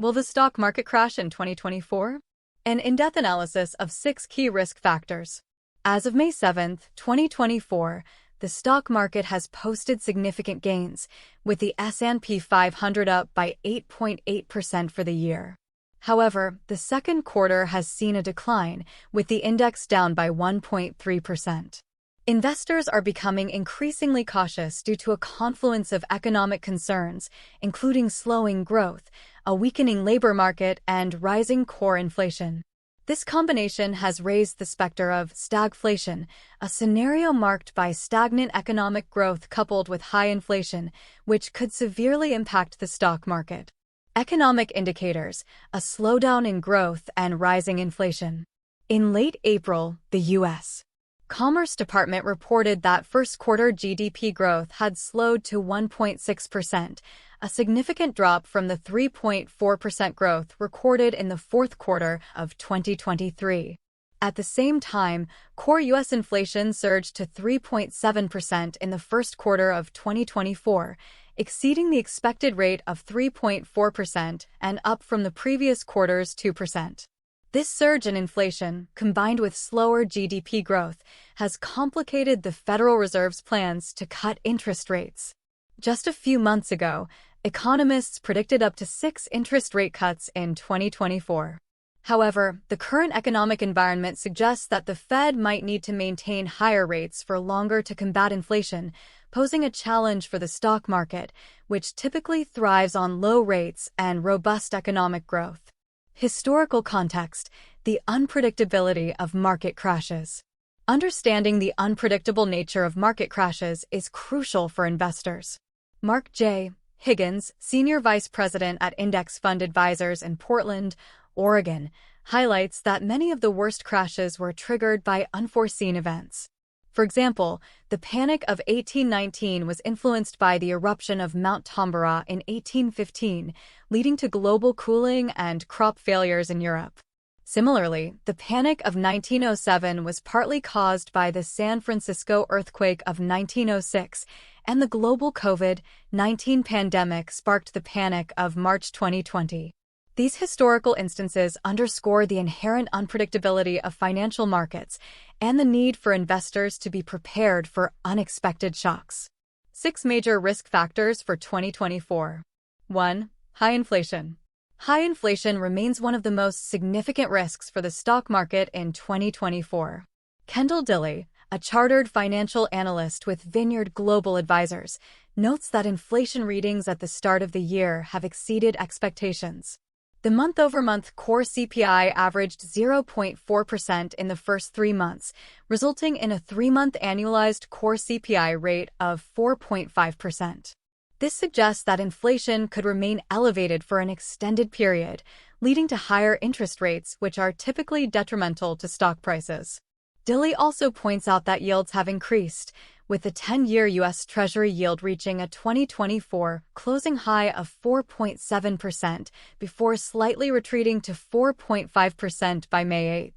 Will the stock market crash in 2024? An in-depth analysis of 6 key risk factors. As of May 7, 2024, the stock market has posted significant gains, with the S&P 500 up by 8.8% for the year. However, the second quarter has seen a decline, with the index down by 1.3%. Investors are becoming increasingly cautious due to a confluence of economic concerns, including slowing growth, a weakening labor market, and rising core inflation. This combination has raised the specter of stagflation, a scenario marked by stagnant economic growth coupled with high inflation, which could severely impact the stock market. Economic indicators: a slowdown in growth and rising inflation. In late April, the U.S. Commerce Department reported that first-quarter GDP growth had slowed to 1.6%, a significant drop from the 3.4% growth recorded in the fourth quarter of 2023. At the same time, core U.S. inflation surged to 3.7% in the first quarter of 2024, exceeding the expected rate of 3.4% and up from the previous quarter's 2%. This surge in inflation, combined with slower GDP growth, has complicated the Federal Reserve's plans to cut interest rates. Just a few months ago, economists predicted up to 6 interest rate cuts in 2024. However, the current economic environment suggests that the Fed might need to maintain higher rates for longer to combat inflation, posing a challenge for the stock market, which typically thrives on low rates and robust economic growth. Historical context: the unpredictability of market crashes. Understanding the unpredictable nature of market crashes is crucial for investors. Mark J. Higgins, Senior Vice President at Index Fund Advisors in Portland, Oregon, highlights that many of the worst crashes were triggered by unforeseen events. For example, the Panic of 1819 was influenced by the eruption of Mount Tambora in 1815, leading to global cooling and crop failures in Europe. Similarly, the Panic of 1907 was partly caused by the San Francisco earthquake of 1906, and the global COVID-19 pandemic sparked the Panic of March 2020. These historical instances underscore the inherent unpredictability of financial markets and the need for investors to be prepared for unexpected shocks. 6 major risk factors for 2024. 1. High inflation. High inflation remains one of the most significant risks for the stock market in 2024. Kendall Dilley, a chartered financial analyst with Vineyard Global Advisors, notes that inflation readings at the start of the year have exceeded expectations. The month-over-month core CPI averaged 0.4% in the first 3 months, resulting in a 3-month annualized core CPI rate of 4.5%. This suggests that inflation could remain elevated for an extended period, leading to higher interest rates, which are typically detrimental to stock prices. Dilley also points out that yields have increased, with the 10-year U.S. Treasury yield reaching a 2024 closing high of 4.7% before slightly retreating to 4.5% by May 8.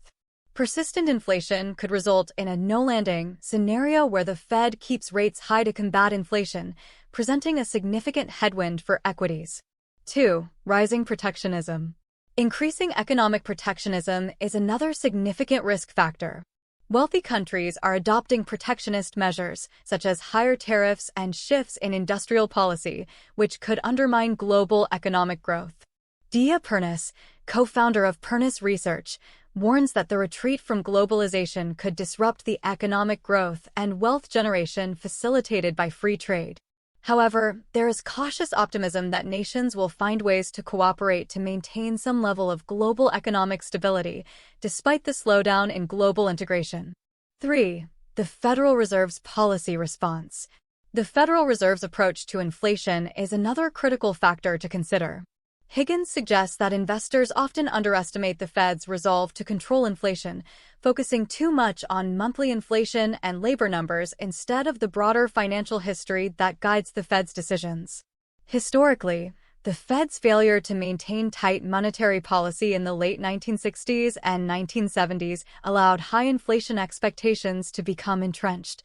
Persistent inflation could result in a no-landing scenario where the Fed keeps rates high to combat inflation, presenting a significant headwind for equities. 2. Rising protectionism. Increasing economic protectionism is another significant risk factor. Wealthy countries are adopting protectionist measures, such as higher tariffs and shifts in industrial policy, which could undermine global economic growth. Dia Pernis, co-founder of Pernis Research, warns that the retreat from globalization could disrupt the economic growth and wealth generation facilitated by free trade. However, there is cautious optimism that nations will find ways to cooperate to maintain some level of global economic stability, despite the slowdown in global integration. 3. The Federal Reserve's policy response. The Federal Reserve's approach to inflation is another critical factor to consider. Higgins suggests that investors often underestimate the Fed's resolve to control inflation, focusing too much on monthly inflation and labor numbers instead of the broader financial history that guides the Fed's decisions. Historically, the Fed's failure to maintain tight monetary policy in the late 1960s and 1970s allowed high inflation expectations to become entrenched,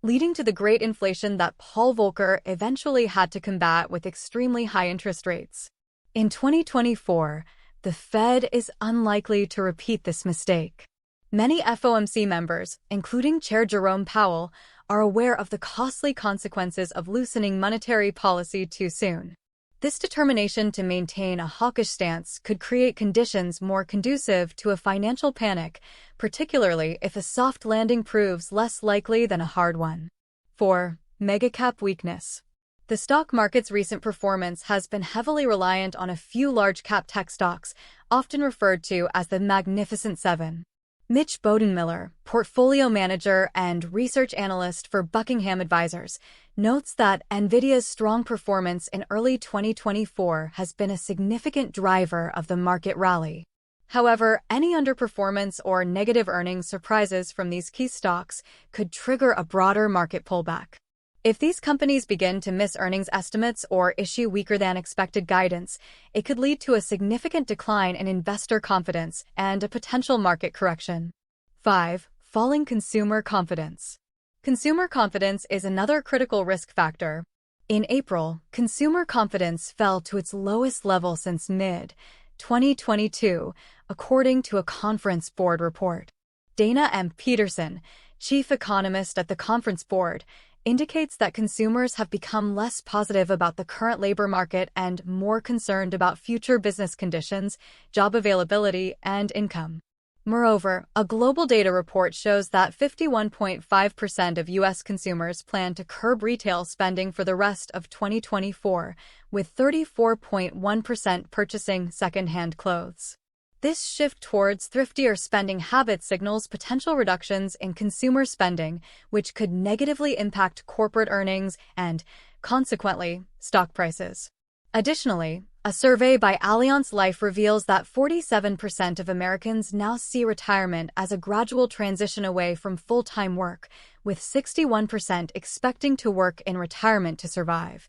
leading to the great inflation that Paul Volcker eventually had to combat with extremely high interest rates. In 2024, the Fed is unlikely to repeat this mistake. Many FOMC members, including Chair Jerome Powell, are aware of the costly consequences of loosening monetary policy too soon. This determination to maintain a hawkish stance could create conditions more conducive to a financial panic, particularly if a soft landing proves less likely than a hard one. 4. Megacap weakness. The stock market's recent performance has been heavily reliant on a few large-cap tech stocks, often referred to as the Magnificent Seven. Mitch Bodenmiller, portfolio manager and research analyst for Buckingham Advisors, notes that NVIDIA's strong performance in early 2024 has been a significant driver of the market rally. However, any underperformance or negative earnings surprises from these key stocks could trigger a broader market pullback. If these companies begin to miss earnings estimates or issue weaker-than-expected guidance, it could lead to a significant decline in investor confidence and a potential market correction. 5. Falling consumer confidence. Consumer confidence is another critical risk factor. In April, consumer confidence fell to its lowest level since mid-2022, according to a Conference Board report. Dana M. Peterson, chief economist at the Conference Board, indicates that consumers have become less positive about the current labor market and more concerned about future business conditions, job availability, and income. Moreover, a global data report shows that 51.5% of U.S. consumers plan to curb retail spending for the rest of 2024, with 34.1% purchasing second-hand clothes. This shift towards thriftier spending habits signals potential reductions in consumer spending, which could negatively impact corporate earnings and, consequently, stock prices. Additionally, a survey by Allianz Life reveals that 47% of Americans now see retirement as a gradual transition away from full-time work, with 61% expecting to work in retirement to survive,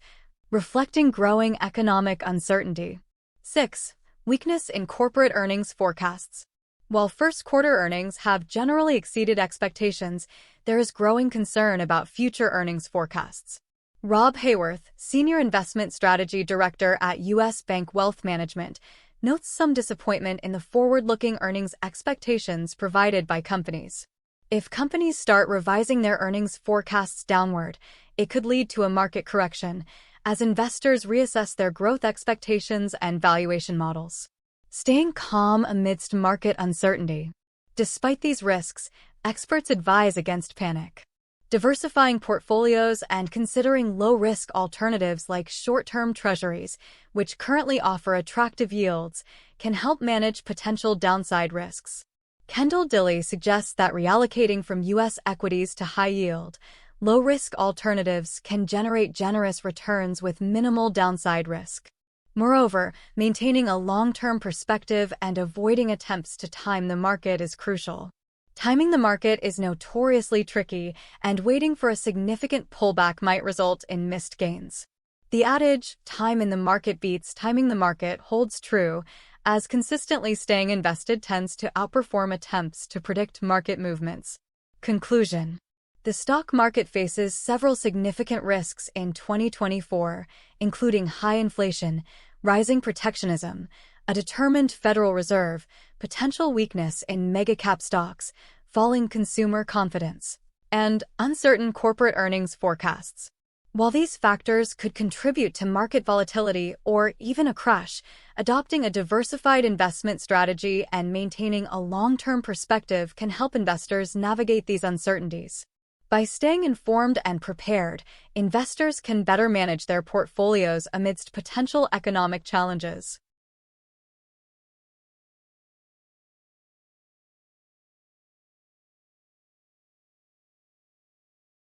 reflecting growing economic uncertainty. 6. Weakness in corporate earnings forecasts. While first-quarter earnings have generally exceeded expectations, there is growing concern about future earnings forecasts. Rob Hayworth, Senior Investment Strategy Director at U.S. Bank Wealth Management, notes some disappointment in the forward-looking earnings expectations provided by companies. If companies start revising their earnings forecasts downward, it could lead to a market correction, as investors reassess their growth expectations and valuation models. Staying calm amidst market uncertainty. Despite these risks, experts advise against panic. Diversifying portfolios and considering low-risk alternatives like short-term treasuries, which currently offer attractive yields, can help manage potential downside risks. Kendall Dilley suggests that reallocating from U.S. equities to high-yield, low-risk alternatives can generate generous returns with minimal downside risk. Moreover, maintaining a long-term perspective and avoiding attempts to time the market is crucial. Timing the market is notoriously tricky, and waiting for a significant pullback might result in missed gains. The adage, "time in the market beats timing the market," holds true, as consistently staying invested tends to outperform attempts to predict market movements. Conclusion. The stock market faces several significant risks in 2024, including high inflation, rising protectionism, a determined Federal Reserve, potential weakness in mega-cap stocks, falling consumer confidence, and uncertain corporate earnings forecasts. While these factors could contribute to market volatility or even a crash, adopting a diversified investment strategy and maintaining a long-term perspective can help investors navigate these uncertainties. By staying informed and prepared, investors can better manage their portfolios amidst potential economic challenges.